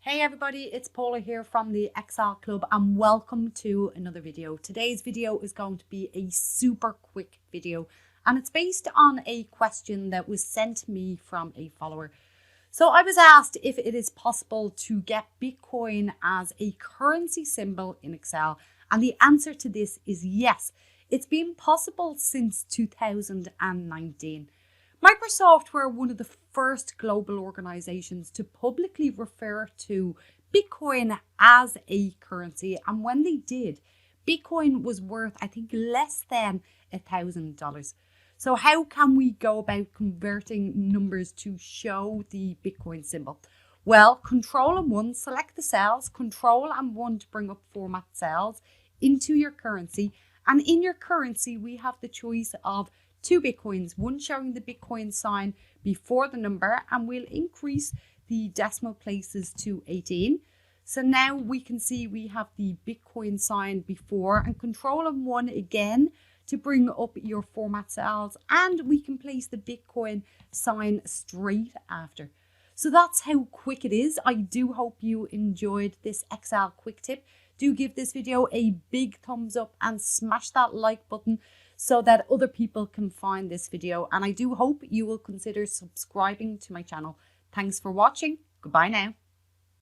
Hey everybody, it's Paula here from the Excel Club and welcome to another video. Today's video is going to be a super quick video and it's based on a question that was sent to me from a follower. So I was asked if it is possible to get Bitcoin as a currency symbol in Excel, and the answer to this is yes. It's been possible since 2019. Microsoft were one of the first global organizations to publicly refer to Bitcoin as a currency. And when they did, Bitcoin was worth, I think, less than $1,000. So how can we go about converting numbers to show the Bitcoin symbol? Well, Control and 1, select the cells, Control and 1 to bring up format cells into your currency. And in your currency, we have the choice of two Bitcoins, one showing the Bitcoin sign before the number, and we'll increase the decimal places to 18. So now we can see we have the Bitcoin sign before, and Control and 1 again to bring up your format cells, and we can place the Bitcoin sign straight after. So that's how quick it is. I do hope you enjoyed this Excel quick tip. Do give this video a big thumbs up and smash that like button so that other people can find this video. And I do hope you will consider subscribing to my channel. Thanks for watching. Goodbye now.